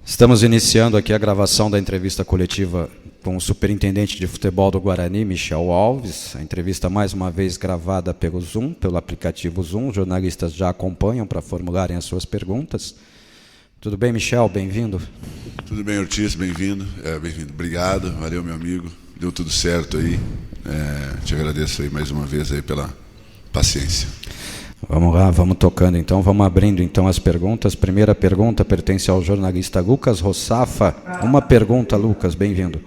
Estamos iniciando aqui a gravação da entrevista coletiva com o superintendente de futebol do Guarani, Michel Alves. A entrevista mais uma vez gravada pelo Zoom, pelo aplicativo Zoom. Os jornalistas já acompanham para formularem as suas perguntas. Tudo bem, Michel? Bem-vindo. Tudo bem, Ortiz? Bem-vindo. Bem-vindo. Obrigado. Valeu, meu amigo. Deu tudo certo aí. Te agradeço aí mais uma vez aí pela paciência. Vamos lá, vamos tocando então, vamos abrindo então as perguntas. Primeira pergunta pertence ao jornalista Lucas Rossafa. Uma pergunta, Lucas, bem-vindo.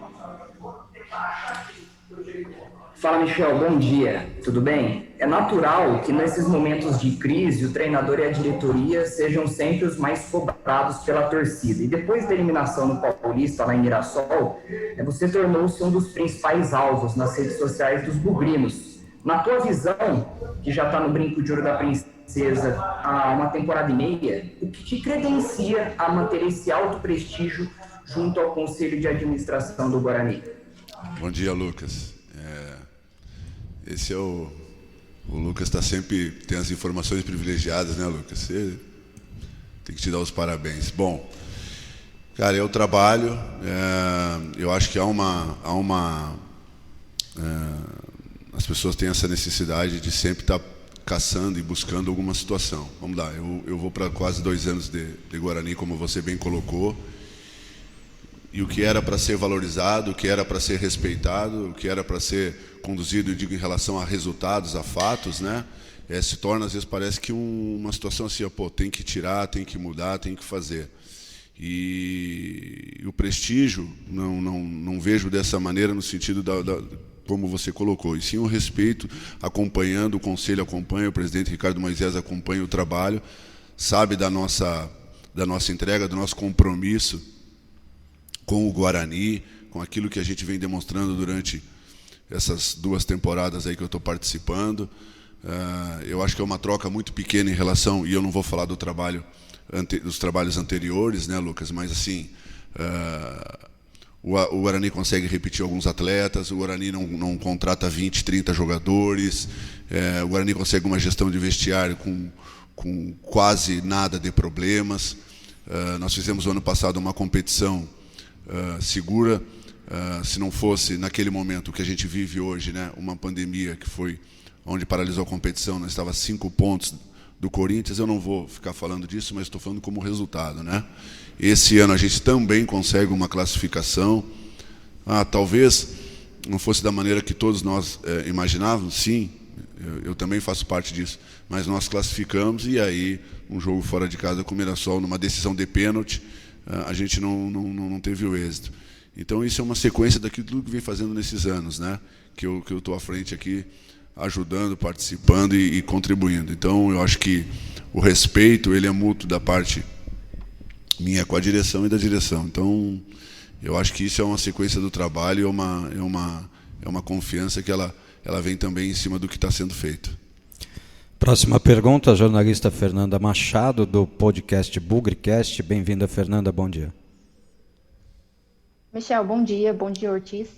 Fala, Michel, bom dia, tudo bem? É natural que nesses momentos de crise o treinador e a diretoria sejam sempre os mais cobrados pela torcida. E depois da eliminação no Paulista, lá em Mirassol, você tornou-se um dos principais alvos nas redes sociais dos bugrinos. Na tua visão, que já está no brinco de ouro da princesa há uma temporada e meia, o que te credencia a manter esse alto prestígio junto ao Conselho de Administração do Guarani? Bom dia, Lucas. Esse é o Lucas tem as informações privilegiadas, né, Lucas? Você tem que te dar os parabéns. Bom, cara, eu trabalho, eu acho que as pessoas têm essa necessidade de sempre estar caçando e buscando alguma situação. Vamos lá, eu vou para quase 2 anos de Guarani, como você bem colocou, e o que era para ser valorizado, o que era para ser respeitado, o que era para ser conduzido, eu digo, em relação a resultados, a fatos, né? Se torna, às vezes, parece que uma situação assim, tem que tirar, tem que mudar, tem que fazer. E o prestígio, não vejo dessa maneira no sentido como você colocou, e sim o respeito, acompanhando, o Conselho acompanha, o presidente Ricardo Moisés acompanha o trabalho, sabe da nossa entrega, do nosso compromisso com o Guarani, com aquilo que a gente vem demonstrando durante essas 2 temporadas aí que eu estou participando. Eu acho que é uma troca muito pequena em relação, e eu não vou falar dos trabalhos anteriores, né, Lucas, mas assim, o Guarani consegue repetir alguns atletas, o Guarani não contrata 20, 30 jogadores, o Guarani consegue uma gestão de vestiário com quase nada de problemas. Nós fizemos no ano passado uma competição segura, se não fosse naquele momento que a gente vive hoje, né, uma pandemia que foi onde paralisou a competição, nós estávamos a 5 pontos do Corinthians. Eu não vou ficar falando disso, mas estou falando como resultado, né? Esse ano a gente também consegue uma classificação. Talvez não fosse da maneira que todos nós imaginávamos, sim, eu também faço parte disso, mas nós classificamos, e aí um jogo fora de casa com o Mirassol, numa decisão de pênalti, a gente não teve o êxito. Então isso é uma sequência daquilo que vem fazendo nesses anos, né? Que eu estou à frente aqui, ajudando, participando e contribuindo. Então eu acho que o respeito, ele é mútuo da parte minha com a direção e da direção. Então eu acho que isso é uma sequência do trabalho, é uma confiança que ela vem também em cima do que está sendo feito. Próxima pergunta, a jornalista Fernanda Machado, do podcast Bugrecast. Bem-vinda, Fernanda, bom dia. Michel, bom dia Ortiz.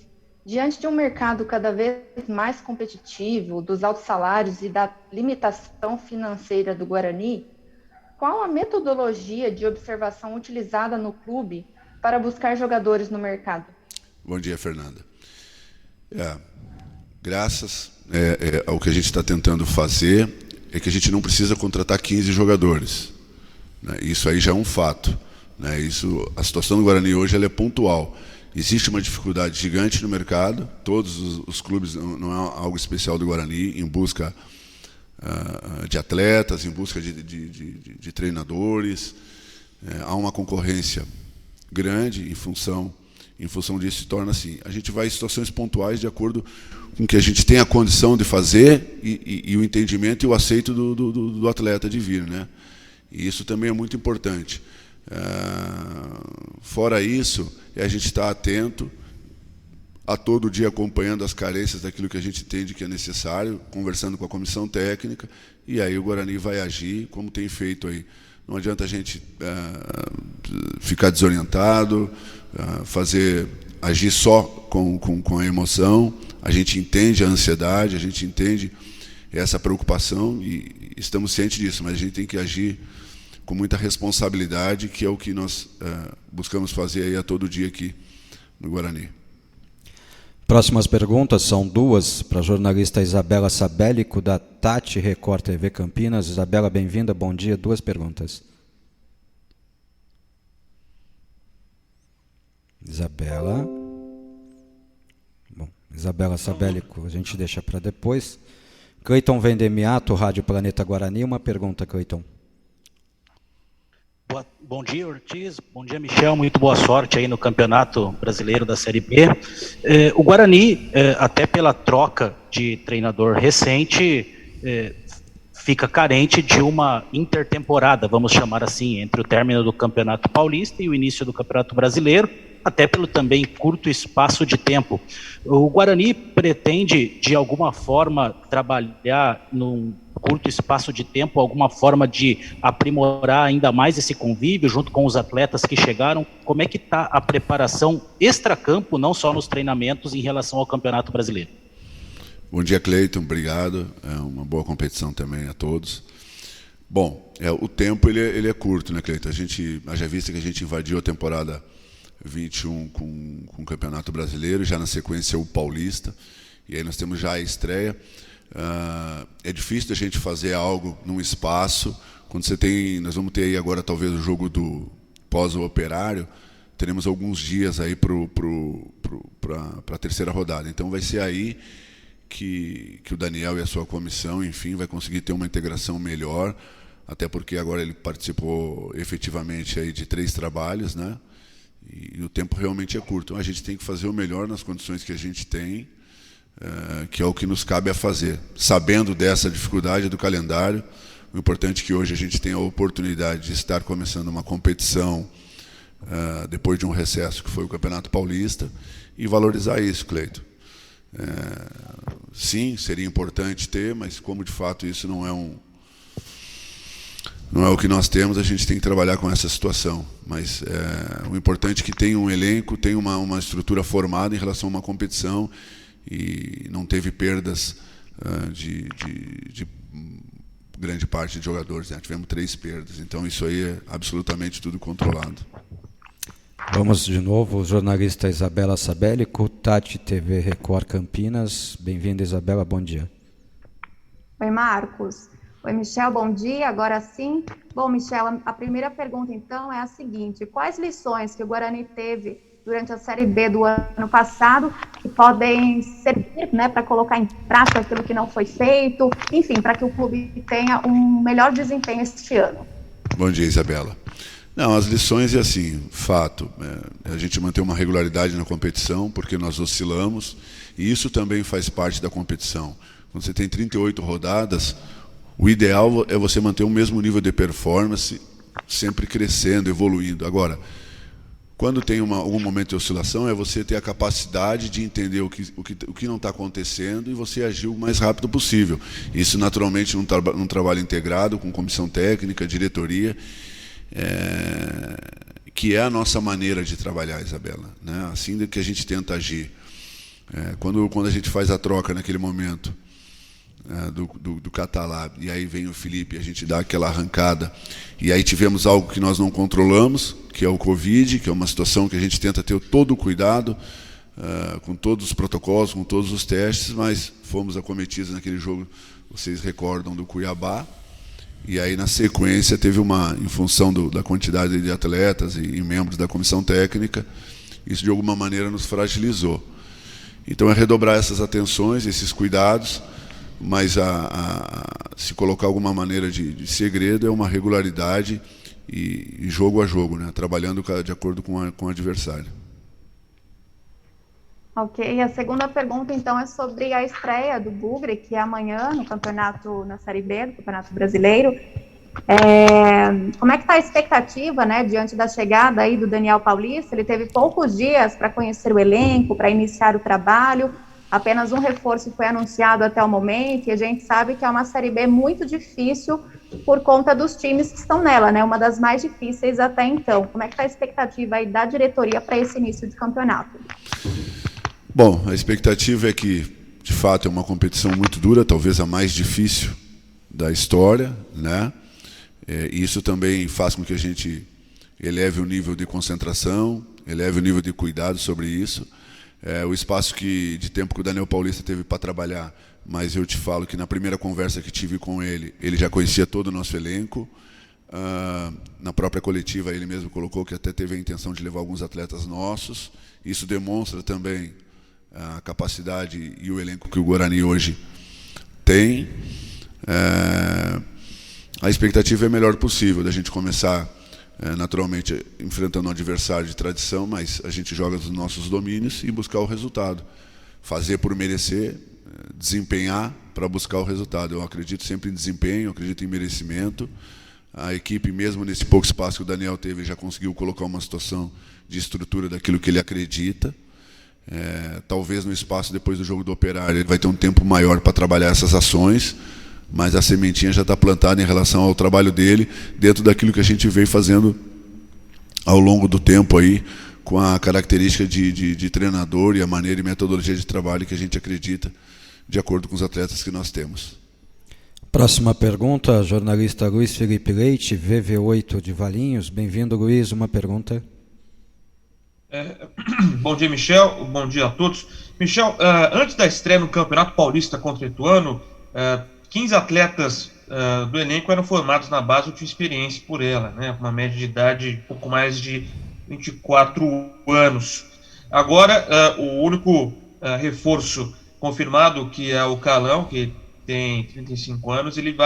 Diante de um mercado cada vez mais competitivo, dos altos salários e da limitação financeira do Guarani, qual a metodologia de observação utilizada no clube para buscar jogadores no mercado? Bom dia, Fernanda. Graças ao que a gente está tentando fazer, é que a gente não precisa contratar 15 jogadores, né? Isso aí já é um fato, né? A situação do Guarani hoje ela é pontual. Existe uma dificuldade gigante no mercado, todos os clubes, não é algo especial do Guarani, em busca de atletas, em busca de treinadores. Há uma concorrência grande em função disso, se torna assim. A gente vai em situações pontuais de acordo com que a gente tem a condição de fazer e o entendimento e o aceito do atleta de vir, né? E isso também é muito importante. Fora isso, a gente está atento a todo dia, acompanhando as carências daquilo que a gente entende que é necessário, conversando com a comissão técnica, e aí o Guarani vai agir como tem feito aí. Não adianta a gente ficar desorientado, agir só com a emoção. A gente entende a ansiedade, a gente entende essa preocupação e estamos cientes disso, mas a gente tem que agir com muita responsabilidade, que é o que nós buscamos fazer aí a todo dia aqui no Guarani. Próximas perguntas são duas para a jornalista Isabela Sabélico, da Tati Record TV Campinas. Isabela, bem-vinda, bom dia. Duas perguntas. Isabela. Bom, Isabela Sabélico, a gente deixa para depois. Cleiton Vendemiato, Rádio Planeta Guarani. Uma pergunta, Cleiton. Bom dia, Ortiz. Bom dia, Michel. Muito boa sorte aí no Campeonato Brasileiro da Série B. O Guarani, até pela troca de treinador recente, fica carente de uma intertemporada, vamos chamar assim, entre o término do Campeonato Paulista e o início do Campeonato Brasileiro, até pelo também curto espaço de tempo. O Guarani pretende, de alguma forma, trabalhar num curto espaço de tempo, alguma forma de aprimorar ainda mais esse convívio junto com os atletas que chegaram? Como é que está a preparação extracampo, não só nos treinamentos, em relação ao Campeonato Brasileiro? Bom dia, Cleiton, obrigado. É uma boa competição também a todos. Bom, o tempo ele é curto, né, Cleiton? Haja vista que a gente invadiu a temporada 21 com o Campeonato Brasileiro, já na sequência o Paulista, e aí nós temos já a estreia. É difícil a gente fazer algo num espaço, quando nós vamos ter aí agora talvez o jogo do pós-operário, teremos alguns dias aí para a terceira rodada, então vai ser aí que o Daniel e a sua comissão, enfim, vai conseguir ter uma integração melhor, até porque agora ele participou efetivamente aí de 3 trabalhos, né? E o tempo realmente é curto, então a gente tem que fazer o melhor nas condições que a gente tem, que é o que nos cabe a fazer, sabendo dessa dificuldade do calendário. O importante é que hoje a gente tenha a oportunidade de estar começando uma competição depois de um recesso que foi o Campeonato Paulista, e valorizar isso, Cleiton. Sim, seria importante ter, mas como de fato isso não é o que nós temos, a gente tem que trabalhar com essa situação. Mas o importante é que tenha um elenco, tenha uma estrutura formada em relação a uma competição, e não teve perdas de grande parte de jogadores, né? Tivemos 3 perdas, então isso aí é absolutamente tudo controlado. Vamos de novo, jornalista Isabela Sabélico, Tati TV Record Campinas. Bem-vinda, Isabela, bom dia. Oi, Marcos. Oi, Michel, bom dia. Agora sim. Bom, Michel, a primeira pergunta, então, é a seguinte: quais lições que o Guarani teve durante a Série B do ano passado que podem servir, né, para colocar em prática aquilo que não foi feito, enfim, para que o clube tenha um melhor desempenho este ano? Bom dia, Isabela. Não, as lições é assim, fato, a gente manter uma regularidade na competição, porque nós oscilamos, e isso também faz parte da competição. Quando você tem 38 rodadas, o ideal é você manter o mesmo nível de performance, sempre crescendo, evoluindo. Agora, quando tem algum momento de oscilação, é você ter a capacidade de entender o que não está acontecendo e você agir o mais rápido possível. Isso, naturalmente, num trabalho integrado com comissão técnica, diretoria, que é a nossa maneira de trabalhar, Isabela, né? Assim que a gente tenta agir. Quando a gente faz a troca naquele momento do Catalá, e aí vem o Felipe, a gente dá aquela arrancada, e aí tivemos algo que nós não controlamos, que é o Covid, que é uma situação que a gente tenta ter todo o cuidado, com todos os protocolos, com todos os testes, mas fomos acometidos naquele jogo, vocês recordam, do Cuiabá, e aí na sequência teve em função da quantidade de atletas e membros da comissão técnica, isso de alguma maneira nos fragilizou. Então é redobrar essas atenções, esses cuidados, mas se colocar alguma maneira de segredo, é uma regularidade e jogo a jogo, né? Trabalhando de acordo com o adversário. Ok, a segunda pergunta então é sobre a estreia do Bugre, que é amanhã na Série B do Campeonato Brasileiro. Como é que está a expectativa, né, diante da chegada aí do Daniel Paulista? Ele teve poucos dias para conhecer o elenco, para iniciar o trabalho. Apenas um reforço foi anunciado até o momento, e a gente sabe que é uma Série B muito difícil por conta dos times que estão nela, né? Uma das mais difíceis até então. Como é que está a expectativa aí da diretoria para esse início de campeonato? Bom, a expectativa é que, de fato, é uma competição muito dura, talvez a mais difícil da história, né? Isso também faz com que a gente eleve o nível de concentração, eleve o nível de cuidado sobre isso. O espaço de tempo que o Daniel Paulista teve para trabalhar, mas eu te falo que na primeira conversa que tive com ele, ele já conhecia todo o nosso elenco. Na própria coletiva, ele mesmo colocou que até teve a intenção de levar alguns atletas nossos. Isso demonstra também a capacidade e o elenco que o Guarani hoje tem. A expectativa é a melhor possível da gente começar, naturalmente, enfrentando um adversário de tradição, mas a gente joga nos nossos domínios e buscar o resultado. Fazer por merecer, desempenhar para buscar o resultado. Eu acredito sempre em desempenho, eu acredito em merecimento. A equipe, mesmo nesse pouco espaço que o Daniel teve, já conseguiu colocar uma situação de estrutura daquilo que ele acredita. Talvez no espaço depois do jogo do Operário ele vai ter um tempo maior para trabalhar essas ações, mas a sementinha já está plantada em relação ao trabalho dele, dentro daquilo que a gente veio fazendo ao longo do tempo aí, com a característica de treinador e a maneira e metodologia de trabalho que a gente acredita, de acordo com os atletas que nós temos. Próxima pergunta, jornalista Luiz Felipe Leite, VV8 de Valinhos. Bem-vindo, Luiz, uma pergunta. Bom dia, Michel, bom dia a todos. Michel, antes da estreia no Campeonato Paulista contra o Ituano, 15 atletas do elenco eram formados na base ou tinham experiência por ela, né, uma média de idade de pouco mais de 24 anos. Agora, o único reforço confirmado, que é o Calão, que tem 35 anos, ele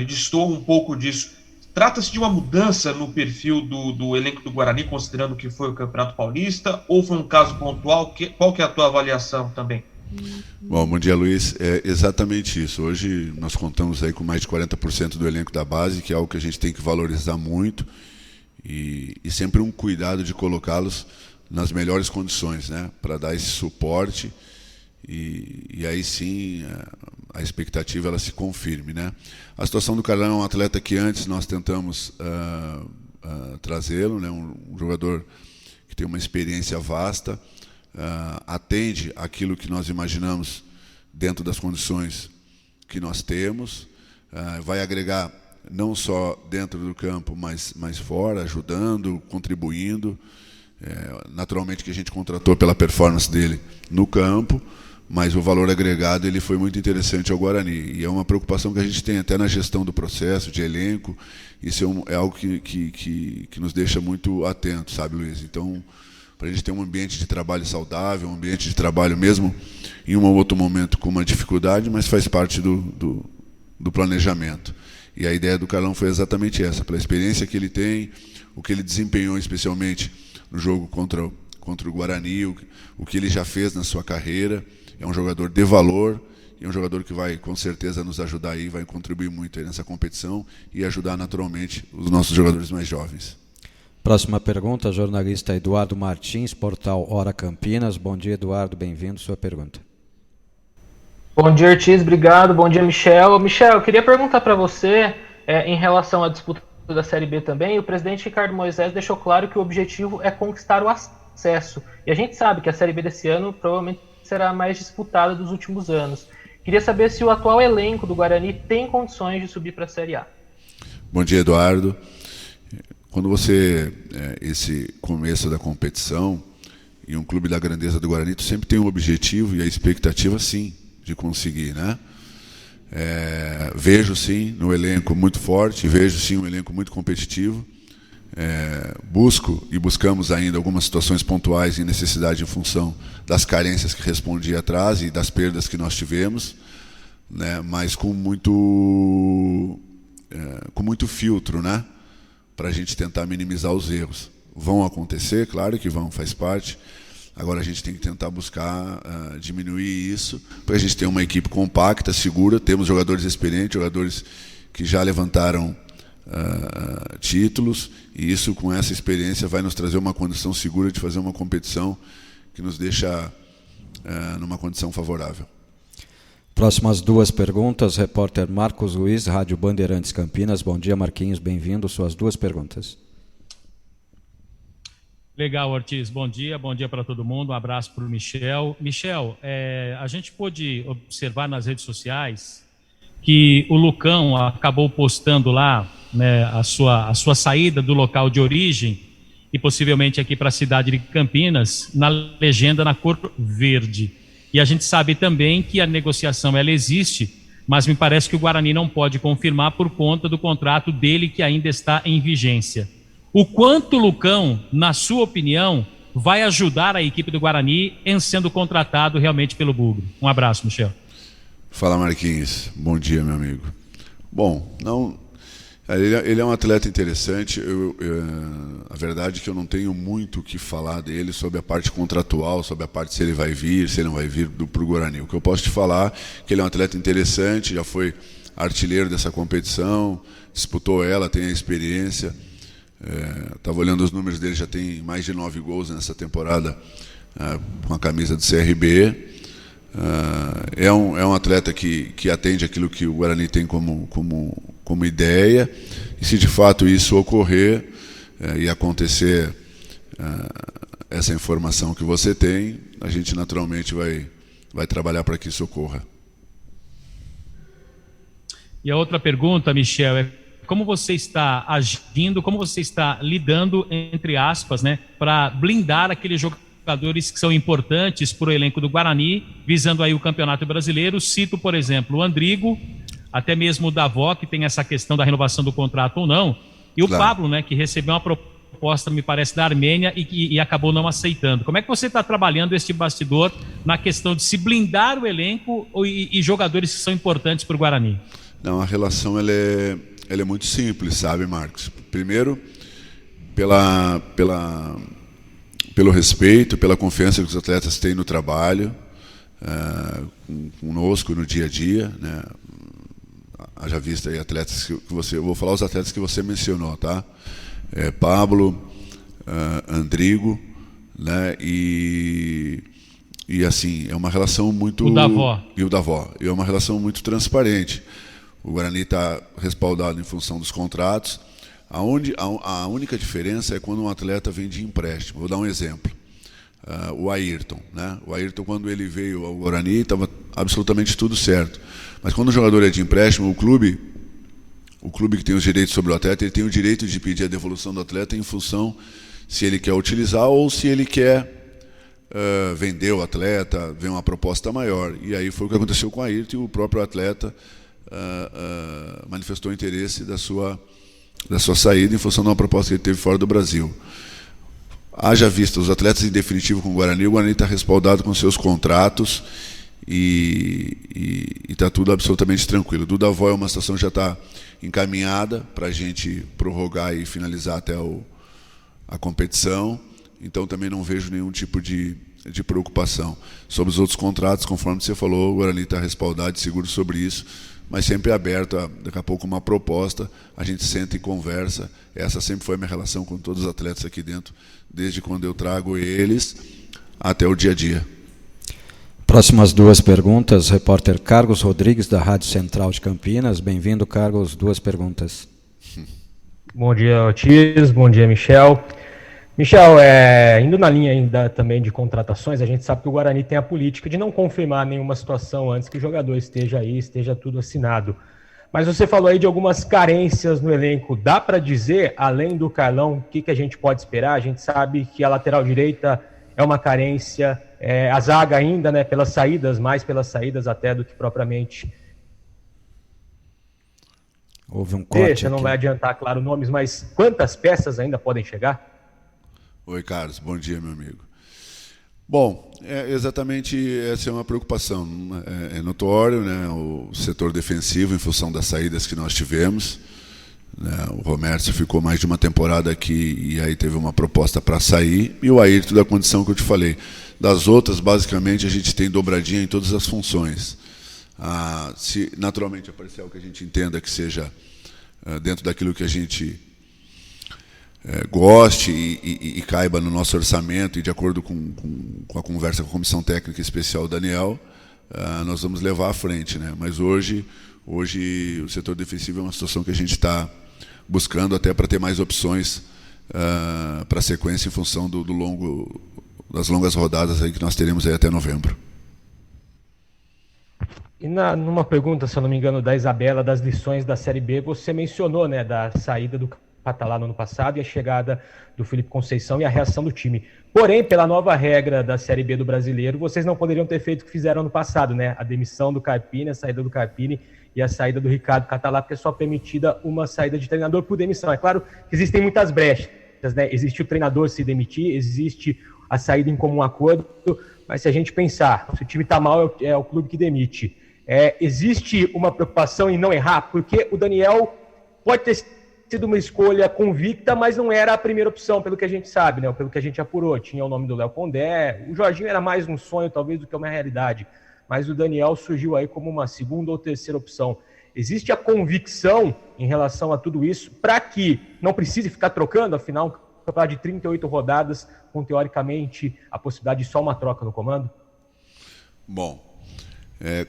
destoa um pouco disso. Trata-se de uma mudança no perfil do elenco do Guarani, considerando que foi o Campeonato Paulista, ou foi um caso pontual? Qual que é a tua avaliação também? Bom dia, Luiz. É exatamente isso. Hoje nós contamos aí com mais de 40% do elenco da base, que é algo que a gente tem que valorizar muito, e sempre um cuidado de colocá-los nas melhores condições, né, para dar esse suporte, e aí sim a expectativa ela se confirme, né? A situação do Carlão é um atleta que antes nós tentamos trazê-lo, né? Um jogador que tem uma experiência vasta, atende aquilo que nós imaginamos dentro das condições que nós temos, vai agregar não só dentro do campo, mas fora, ajudando, contribuindo. Naturalmente que a gente contratou pela performance dele no campo, mas o valor agregado ele foi muito interessante ao Guarani, e é uma preocupação que a gente tem até na gestão do processo, de elenco. Isso é algo que nos deixa muito atentos, sabe, Luiz? Então, para a gente ter um ambiente de trabalho saudável, um ambiente de trabalho mesmo em um ou outro momento com uma dificuldade, mas faz parte do planejamento. E a ideia do Carlão foi exatamente essa, pela experiência que ele tem, o que ele desempenhou especialmente no jogo contra o Guarani, o que ele já fez na sua carreira. É um jogador de valor, e é um jogador que vai com certeza nos ajudar aí, vai contribuir muito aí nessa competição e ajudar naturalmente os nossos jogadores mais jovens. Próxima pergunta, jornalista Eduardo Martins, portal Hora Campinas. Bom dia, Eduardo, bem-vindo, sua pergunta. Bom dia, Ortiz, obrigado. Bom dia, Michel. Michel, eu queria perguntar para você, em relação à disputa da Série B também, o presidente Ricardo Moisés deixou claro que o objetivo é conquistar o acesso. E a gente sabe que a Série B desse ano provavelmente será a mais disputada dos últimos anos. Queria saber se o atual elenco do Guarani tem condições de subir para a Série A. Bom dia, Eduardo. Quando você, esse começo da competição, e um clube da grandeza do Guarani, tu sempre tem um objetivo e a expectativa, sim, de conseguir, né? Vejo, sim, no elenco muito forte, vejo, sim, um elenco muito competitivo. Buscamos ainda algumas situações pontuais e necessidade em função das carências que respondi atrás e das perdas que nós tivemos, né? Mas com muito filtro, né? Para a gente tentar minimizar os erros. Vão acontecer, claro que vão, faz parte. Agora a gente tem que tentar buscar diminuir isso, para a gente ter uma equipe compacta, segura. Temos jogadores experientes, jogadores que já levantaram títulos, e isso, com essa experiência, vai nos trazer uma condição segura de fazer uma competição que nos deixa numa condição favorável. Próximas duas perguntas, repórter Marcos Luiz, Rádio Bandeirantes Campinas. Bom dia, Marquinhos, bem-vindo, suas duas perguntas. Legal, Ortiz, bom dia para todo mundo, um abraço para o Michel. Michel, a gente pôde observar nas redes sociais que o Lucão acabou postando lá né, a sua saída do local de origem e possivelmente aqui para a cidade de Campinas, na legenda na cor verde. E a gente sabe também que a negociação ela existe, mas me parece que o Guarani não pode confirmar por conta do contrato dele que ainda está em vigência. O quanto o Lucão, na sua opinião, vai ajudar a equipe do Guarani em sendo contratado realmente pelo Bugre? Um abraço, Michel. Fala, Marquinhos. Bom dia, meu amigo. Bom, ele é um atleta interessante. A verdade é que eu não tenho muito o que falar dele sobre a parte contratual, sobre a parte se ele vai vir, se ele não vai vir para o Guarani. O que eu posso te falar é que ele é um atleta interessante, já foi artilheiro dessa competição, disputou ela, tem a experiência. Estava olhando os números dele, já tem mais de 9 gols nessa temporada com a camisa do CRB. É um atleta que atende aquilo que o Guarani tem como ideia, e se de fato isso ocorrer e acontecer essa informação que você tem, a gente naturalmente vai trabalhar para que isso ocorra. E a outra pergunta, Michel, é como você está agindo, como você está lidando, entre aspas, né, para blindar aqueles jogadores que são importantes para o elenco do Guarani, visando aí o Campeonato Brasileiro. Cito, por exemplo, o Andrigo, até mesmo o Davó, que tem essa questão da renovação do contrato ou não, e o Claro. Pablo, né, que recebeu uma proposta, me parece, da Armênia e acabou não aceitando. Como é que você está trabalhando este bastidor na questão de se blindar o elenco e jogadores que são importantes para o Guarani? Não, a relação ela é muito simples, sabe, Marcos? Primeiro, pelo respeito, pela confiança que os atletas têm no trabalho, conosco no dia a dia, né? Haja vista aí atletas que você... Eu vou falar os atletas que você mencionou, tá? Pablo, Andrigo, né? E assim, é uma relação muito... O Davó. E o Davó. E é uma relação muito transparente. O Guarani está respaldado em função dos contratos. A única diferença é quando um atleta vem de empréstimo. Vou dar um exemplo. O Ayrton, né? O Ayrton, quando ele veio ao Guarani, estava absolutamente tudo certo. Mas quando o jogador é de empréstimo, o clube que tem os direitos sobre o atleta, ele tem o direito de pedir a devolução do atleta em função se ele quer utilizar ou se ele quer vender o atleta, vem uma proposta maior. E aí foi o que aconteceu com o Ayrton, e o próprio atleta manifestou interesse da sua saída em função de uma proposta que ele teve fora do Brasil. Haja vista os atletas em definitivo com o Guarani está respaldado com seus contratos e está tudo absolutamente tranquilo. Do Davó é uma situação que já está encaminhada para a gente prorrogar e finalizar até a competição, então também não vejo nenhum tipo de preocupação. Sobre os outros contratos, conforme você falou, o Guarani está respaldado e seguro sobre isso, mas sempre aberto a, daqui a pouco, uma proposta, a gente senta e conversa. Essa sempre foi a minha relação com todos os atletas aqui dentro, desde quando eu trago eles até o dia a dia. Próximas duas perguntas, repórter Carlos Rodrigues, da Rádio Central de Campinas. Bem-vindo, Carlos, duas perguntas. Bom dia, Ortiz, bom dia, Michel. Michel, indo na linha ainda também de contratações, a gente sabe que o Guarani tem a política de não confirmar nenhuma situação antes que o jogador esteja aí, esteja tudo assinado. Mas você falou aí de algumas carências no elenco. Dá para dizer, além do Carlão, o que a gente pode esperar? A gente sabe que a lateral direita é uma carência, a zaga ainda, né, pelas saídas, mais pelas saídas até do que propriamente... Houve um corte Não aqui. vai adiantar, claro, nomes, mas quantas peças ainda podem chegar? Oi, Carlos, bom dia, meu amigo. Bom, exatamente essa é uma preocupação. É notório, né, o setor defensivo, em função das saídas que nós tivemos. Né, o Romércio ficou mais de uma temporada aqui e aí teve uma proposta para sair. E o Ayrton, da condição que eu te falei. Das outras, basicamente, a gente tem dobradinha em todas as funções. Se naturalmente aparecer algo que a gente entenda que seja dentro daquilo que a gente goste e caiba no nosso orçamento e de acordo com a conversa com a Comissão Técnica Especial Daniel, nós vamos levar à frente, né? Mas hoje o setor defensivo é uma situação que a gente está buscando até para ter mais opções para a sequência em função das longas rodadas aí que nós teremos aí até novembro. E numa pergunta, se eu não me engano, da Isabela, das lições da Série B, você mencionou, né, da saída do Catalá no ano passado e a chegada do Felipe Conceição e a reação do time. Porém, pela nova regra da Série B do Brasileiro, vocês não poderiam ter feito o que fizeram ano passado, né? A demissão do Carpini, a saída do Carpini e a saída do Ricardo Catalá, porque é só permitida uma saída de treinador por demissão. É claro que existem muitas brechas, né? Existe o treinador se demitir, existe a saída em comum acordo, mas se a gente pensar, se o time está mal, é o clube que demite. Existe uma preocupação em não errar, porque o Daniel pode ter sido uma escolha convicta, mas não era a primeira opção, pelo que a gente sabe, né? Pelo que a gente apurou. Tinha o nome do Léo Condé, o Jorginho era mais um sonho, talvez, do que uma realidade, mas o Daniel surgiu aí como uma segunda ou terceira opção. Existe a convicção em relação a tudo isso, para que não precise ficar trocando, afinal, um campeonato de 38 rodadas, com, teoricamente, a possibilidade de só uma troca no comando? Bom,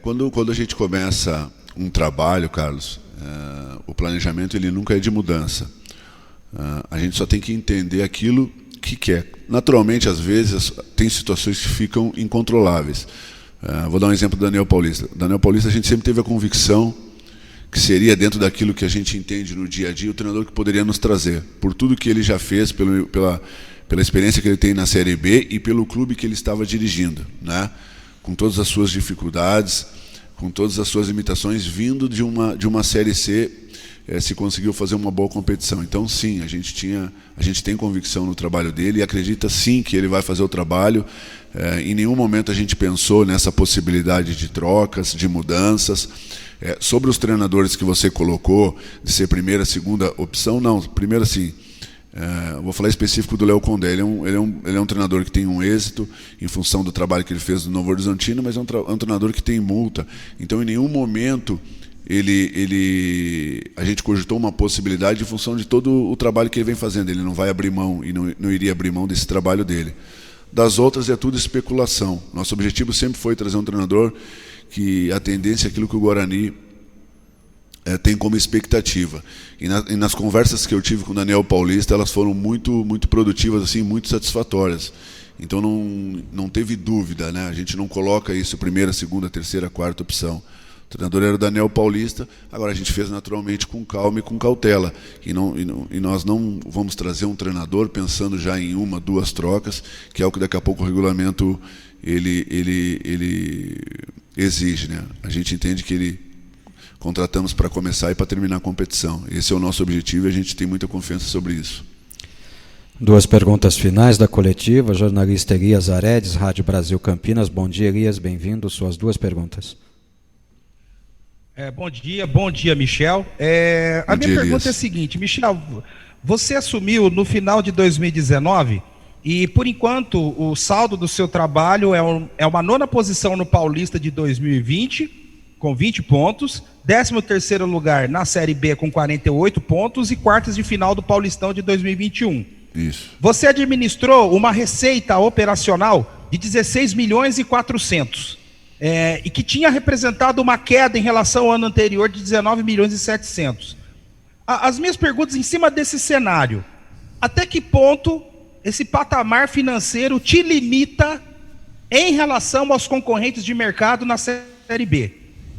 quando a gente começa um trabalho, Carlos, o planejamento ele nunca é de mudança. A gente só tem que entender aquilo que quer. Naturalmente, às vezes, tem situações que ficam incontroláveis. Vou dar um exemplo do Daniel Paulista. Daniel Paulista, a gente sempre teve a convicção que seria, dentro daquilo que a gente entende no dia a dia, o treinador que poderia nos trazer, por tudo que ele já fez, pela experiência que ele tem na Série B e pelo clube que ele estava dirigindo, né? Com todas as suas dificuldades, com todas as suas limitações, vindo de uma Série C, se conseguiu fazer uma boa competição. Então, sim, a gente tem convicção no trabalho dele e acredita, sim, que ele vai fazer o trabalho. Em nenhum momento a gente pensou nessa possibilidade de trocas, de mudanças. Sobre os treinadores que você colocou, de ser primeira, segunda opção, não. Primeiro, assim, vou falar específico do Léo Condé. Ele é um treinador que tem um êxito em função do trabalho que ele fez no Novo Horizontino, mas é um treinador que tem multa. Então, em nenhum momento a gente cogitou uma possibilidade em função de todo o trabalho que ele vem fazendo. Ele não vai abrir mão e não iria abrir mão desse trabalho dele. Das outras é tudo especulação. Nosso objetivo sempre foi trazer um treinador que a tendência é aquilo que o Guarani tem como expectativa. E nas conversas que eu tive com o Daniel Paulista, elas foram muito, muito produtivas, assim, muito satisfatórias. Então não teve dúvida, né? A gente não coloca isso primeira, segunda, terceira, quarta opção. O treinador era o Daniel Paulista, agora a gente fez naturalmente com calma e com cautela. E nós não vamos trazer um treinador pensando já em uma, duas trocas, que é o que daqui a pouco o regulamento ele exige, né? A gente entende que contratamos para começar e para terminar a competição. Esse é o nosso objetivo e a gente tem muita confiança sobre isso. Duas perguntas finais da coletiva. Jornalista Elias Aredes, Rádio Brasil Campinas. Bom dia, Elias, bem-vindo. Suas duas perguntas. Bom dia, Michel. A minha pergunta é a seguinte, Michel, você assumiu no final de 2019 e, por enquanto, o saldo do seu trabalho é uma nona posição no Paulista de 2020, com 20 pontos, 13º lugar na Série B com 48 pontos e quartas de final do Paulistão de 2021. Isso. Você administrou uma receita operacional de 16 milhões e 400. E que tinha representado uma queda em relação ao ano anterior de 19 milhões e 700. As minhas perguntas em cima desse cenário: até que ponto esse patamar financeiro te limita em relação aos concorrentes de mercado na Série B?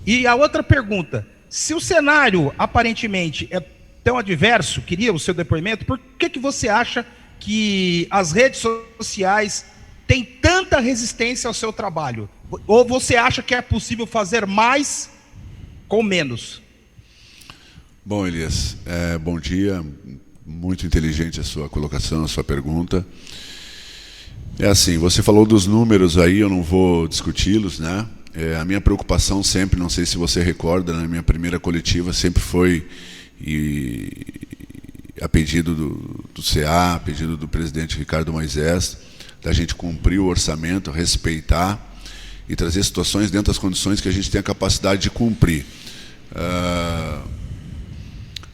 E a outra pergunta: se o cenário aparentemente é tão adverso, queria o seu depoimento, por que você acha que as redes sociais têm tanta resistência ao seu trabalho? Ou você acha que é possível fazer mais com menos? Bom, Elias, bom dia. Muito inteligente a sua colocação, a sua pergunta. É assim, você falou dos números aí, eu não vou discuti-los, né? A minha preocupação sempre, não sei se você recorda, na minha primeira coletiva sempre foi, a pedido do CA, a pedido do presidente Ricardo Moisés, da gente cumprir o orçamento, respeitar e trazer situações dentro das condições que a gente tem a capacidade de cumprir.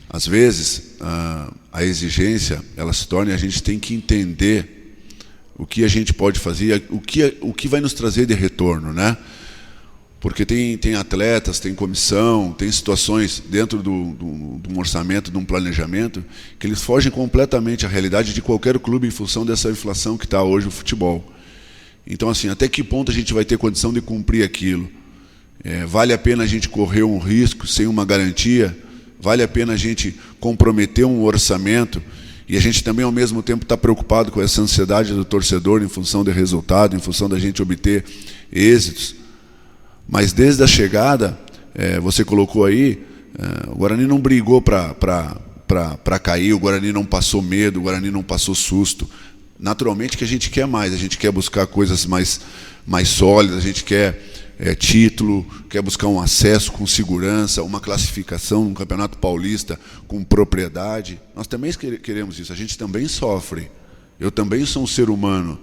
Às vezes, a exigência, ela se torna e a gente tem que entender o que a gente pode fazer, o que vai nos trazer de retorno, né? Porque tem atletas, tem comissão, tem situações dentro de um orçamento, de um planejamento, que eles fogem completamente à realidade de qualquer clube em função dessa inflação que está hoje o futebol. Então, assim, até que ponto a gente vai ter condição de cumprir aquilo? Vale a pena a gente correr um risco sem uma garantia? Vale a pena a gente comprometer um orçamento? E a gente também, ao mesmo tempo, está preocupado com essa ansiedade do torcedor em função de resultado, em função da gente obter êxitos. Mas desde a chegada, você colocou aí, o Guarani não brigou para cair, o Guarani não passou medo, o Guarani não passou susto. Naturalmente que a gente quer mais, a gente quer buscar coisas mais sólidas, a gente quer título, quer buscar um acesso com segurança, uma classificação no Campeonato Paulista com propriedade. Nós também queremos isso, a gente também sofre. Eu também sou um ser humano.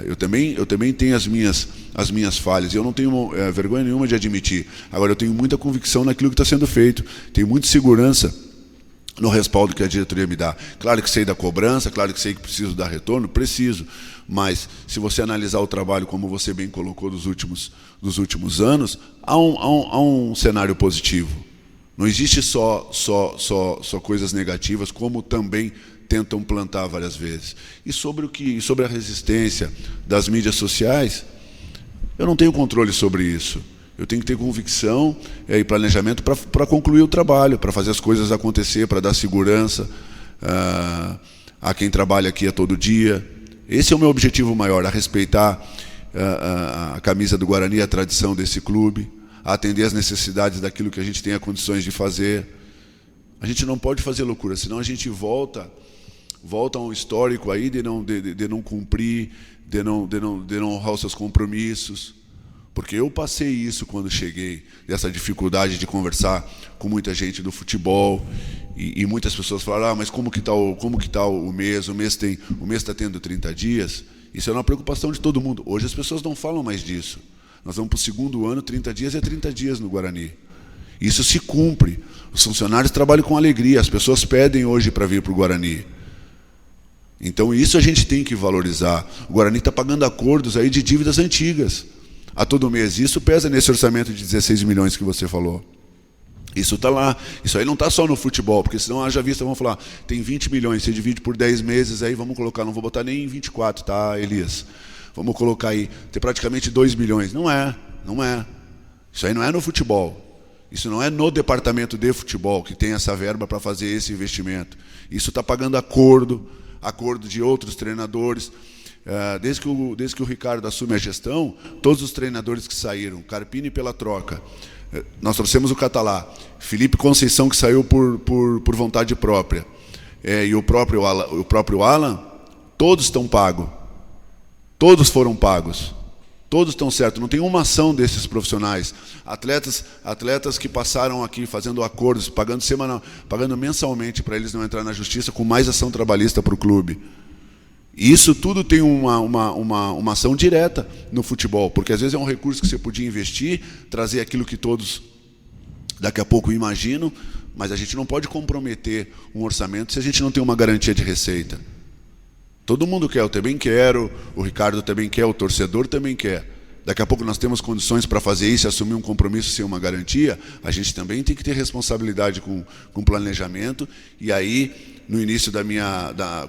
Eu também tenho as minhas falhas, e eu não tenho vergonha nenhuma de admitir. Agora, eu tenho muita convicção naquilo que está sendo feito, tenho muita segurança no respaldo que a diretoria me dá. Claro que sei da cobrança, claro que sei que preciso dar retorno, preciso, mas se você analisar o trabalho, como você bem colocou, dos últimos anos, há um cenário positivo. Não existe só coisas negativas, como também tentam plantar várias vezes. E sobre a resistência das mídias sociais, eu não tenho controle sobre isso. Eu tenho que ter convicção e planejamento para concluir o trabalho, para fazer as coisas acontecer, para dar segurança a quem trabalha aqui a todo dia. Esse é o meu objetivo maior, a respeitar a camisa do Guarani, a tradição desse clube, a atender às necessidades daquilo que a gente tem condições de fazer. A gente não pode fazer loucura, senão a gente volta a um histórico aí de não cumprir, de não honrar os seus compromissos. Porque eu passei isso quando cheguei, dessa dificuldade de conversar com muita gente do futebol, e muitas pessoas falaram, mas como que tá o mês? O mês está tendo 30 dias. Isso é uma preocupação de todo mundo. Hoje as pessoas não falam mais disso. Nós vamos para o segundo ano, 30 dias é 30 dias no Guarani. Isso se cumpre. Os funcionários trabalham com alegria, as pessoas pedem hoje para vir para o Guarani. Então isso a gente tem que valorizar. O Guarani está pagando acordos aí de dívidas antigas a todo mês. Isso pesa nesse orçamento de 16 milhões que você falou. Isso está lá. Isso aí não está só no futebol, porque senão haja vista, vamos falar, tem 20 milhões, você divide por 10 meses, aí vamos colocar, não vou botar nem em 24, tá, Elias? Vamos colocar aí, tem praticamente 2 milhões. Não é. Isso aí não é no futebol. Isso não é no departamento de futebol que tem essa verba para fazer esse investimento. Isso está pagando acordo de outros treinadores. Desde que o Ricardo assume a gestão, todos os treinadores que saíram, Carpini pela troca, nós trouxemos o Catalá, Felipe Conceição, que saiu por vontade própria, e o próprio Alan, todos estão pagos. Todos foram pagos. Todos estão certos. Não tem uma ação desses profissionais. Atletas que passaram aqui fazendo acordos, pagando mensalmente para eles não entrar na justiça, com mais ação trabalhista para o clube. Isso tudo tem uma ação direta no futebol, porque às vezes é um recurso que você podia investir, trazer aquilo que todos daqui a pouco imaginam, mas a gente não pode comprometer um orçamento se a gente não tem uma garantia de receita. Todo mundo quer, eu também quero, o Ricardo também quer, o torcedor também quer. Daqui a pouco nós temos condições para fazer isso, assumir um compromisso sem uma garantia, a gente também tem que ter responsabilidade com planejamento. E aí, no início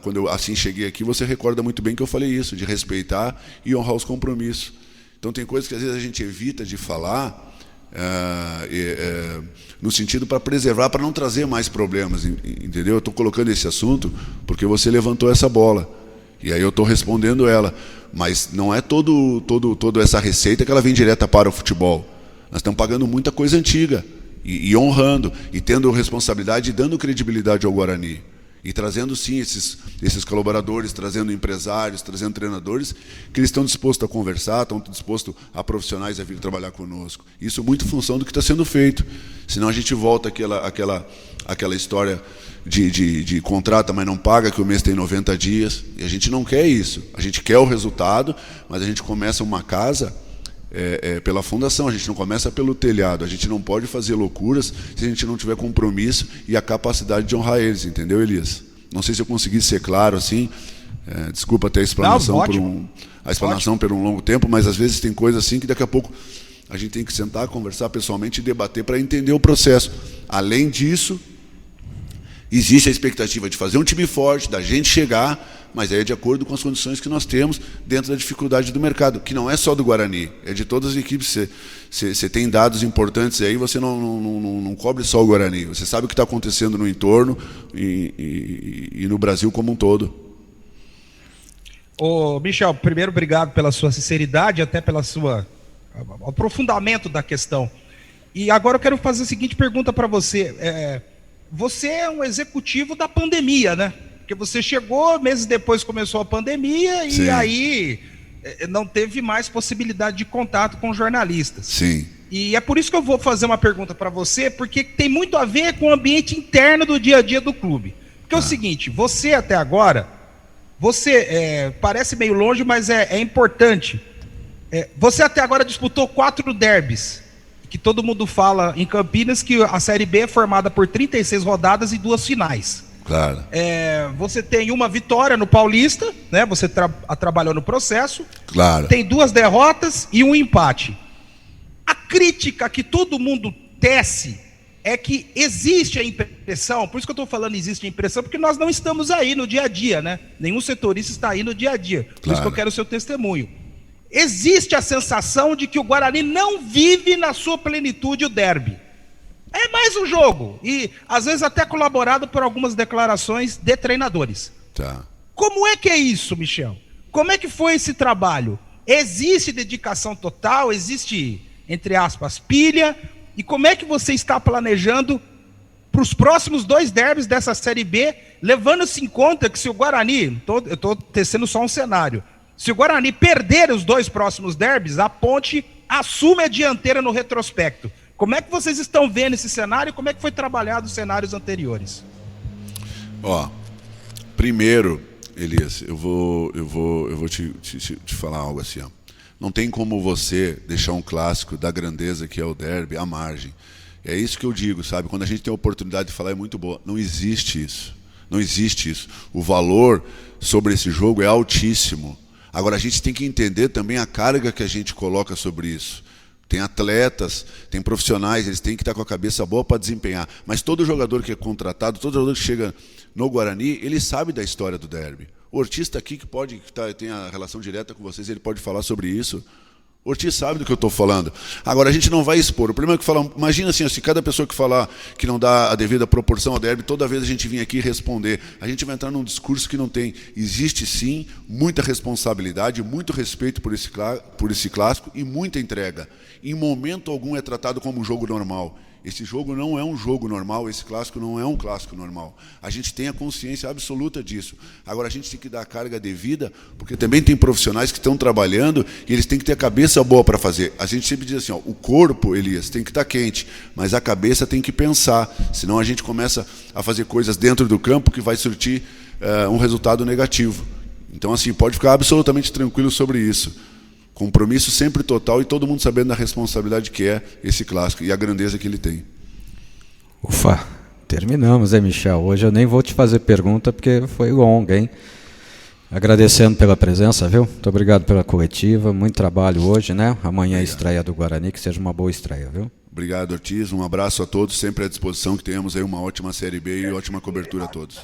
quando eu assim cheguei aqui, você recorda muito bem que eu falei isso, de respeitar e honrar os compromissos. Então tem coisas que às vezes a gente evita de falar, no sentido para preservar, para não trazer mais problemas, entendeu? Eu estou colocando esse assunto porque você levantou essa bola. E aí eu estou respondendo ela. Mas não é toda essa receita que ela vem direta para o futebol. Nós estamos pagando muita coisa antiga e honrando, e tendo responsabilidade e dando credibilidade ao Guarani. E trazendo, sim, esses colaboradores, trazendo empresários, trazendo treinadores, que eles estão dispostos a conversar, estão dispostos a profissionais a vir trabalhar conosco. Isso muito em função do que está sendo feito. Senão a gente volta àquela história de contrata, mas não paga, que o mês tem 90 dias. E a gente não quer isso. A gente quer o resultado, mas a gente começa uma casa pela fundação, a gente não começa pelo telhado. A gente não pode fazer loucuras se a gente não tiver compromisso e a capacidade de honrar eles, entendeu, Elias? Não sei se eu consegui ser claro assim. Desculpa até a explanação, por um longo tempo, mas às vezes tem coisas assim que daqui a pouco a gente tem que sentar, conversar pessoalmente e debater para entender o processo. Além disso, Existe a expectativa de fazer um time forte, da gente chegar, mas é de acordo com as condições que nós temos dentro da dificuldade do mercado, que não é só do Guarani, é de todas as equipes. Você tem dados importantes aí, você não cobre só o Guarani, você sabe o que está acontecendo no entorno e no Brasil como um todo. Ô, Michel, primeiro, obrigado pela sua sinceridade, até pela sua aprofundamento da questão. E agora eu quero fazer a seguinte pergunta para você. Você é um executivo da pandemia, né? Porque você chegou, meses depois começou a pandemia. Sim. E aí não teve mais possibilidade de contato com jornalistas. Sim. E é por isso que eu vou fazer uma pergunta para você, porque tem muito a ver com o ambiente interno do dia a dia do clube. Porque é o seguinte, você até agora, parece meio longe, mas é importante. Você até agora disputou 4 derbys, que todo mundo fala em Campinas que a Série B é formada por 36 rodadas e 2 finais. Claro. Você tem uma vitória no Paulista, né? Você trabalhou no processo. Claro. Tem 2 derrotas e 1 empate. A crítica que todo mundo tece é que existe a impressão, por isso que eu estou falando existe a impressão, porque nós não estamos aí no dia a dia, né? Nenhum setorista está aí no dia a dia. Por isso que eu quero o seu testemunho. Existe a sensação de que o Guarani não vive na sua plenitude o derby. É mais um jogo. E, às vezes, até colaborado por algumas declarações de treinadores. Tá. Como é que é isso, Michel? Como é que foi esse trabalho? Existe dedicação total? Existe, entre aspas, pilha? E como é que você está planejando para os próximos 2 derbys dessa Série B, levando-se em conta que se o Guarani... eu estou tecendo só um cenário... Se o Guarani perder os 2 próximos derbys, a Ponte assume a dianteira no retrospecto. Como é que vocês estão vendo esse cenário e como é que foi trabalhado os cenários anteriores? Primeiro, Elias, eu vou te falar algo assim. Não tem como você deixar um clássico da grandeza que é o derby à margem. É isso que eu digo, sabe? Quando a gente tem a oportunidade de falar é muito boa. Não existe isso. Não existe isso. O valor sobre esse jogo é altíssimo. Agora, a gente tem que entender também a carga que a gente coloca sobre isso. Tem atletas, tem profissionais, eles têm que estar com a cabeça boa para desempenhar. Mas todo jogador que é contratado, todo jogador que chega no Guarani, ele sabe da história do derby. O Ortiz está aqui, que tem a relação direta com vocês, ele pode falar sobre isso. O Ortiz sabe do que eu estou falando. Agora, a gente não vai expor. O problema é que imagina assim, se cada pessoa que falar que não dá a devida proporção ao derby, toda vez a gente vir aqui responder, a gente vai entrar num discurso que não tem. Existe sim muita responsabilidade, muito respeito por esse clássico e muita entrega. Em momento algum é tratado como um jogo normal. Esse jogo não é um jogo normal, esse clássico não é um clássico normal. A gente tem a consciência absoluta disso. Agora, a gente tem que dar a carga devida, porque também tem profissionais que estão trabalhando e eles têm que ter a cabeça boa para fazer. A gente sempre diz assim, o corpo, Elias, tem que estar quente, mas a cabeça tem que pensar, senão a gente começa a fazer coisas dentro do campo que vai surtir um resultado negativo. Então, assim, pode ficar absolutamente tranquilo sobre isso. Compromisso sempre total e todo mundo sabendo da responsabilidade que é esse clássico e a grandeza que ele tem. Ufa, terminamos, hein, Michel? Hoje eu nem vou te fazer pergunta porque foi longa, hein? Agradecendo pela presença, viu? Muito obrigado pela coletiva, muito trabalho hoje, né? Amanhã é a estreia do Guarani, que seja uma boa estreia, viu? Obrigado, Ortiz. Um abraço a todos, sempre à disposição, que tenhamos aí uma ótima Série B e ótima cobertura a todos.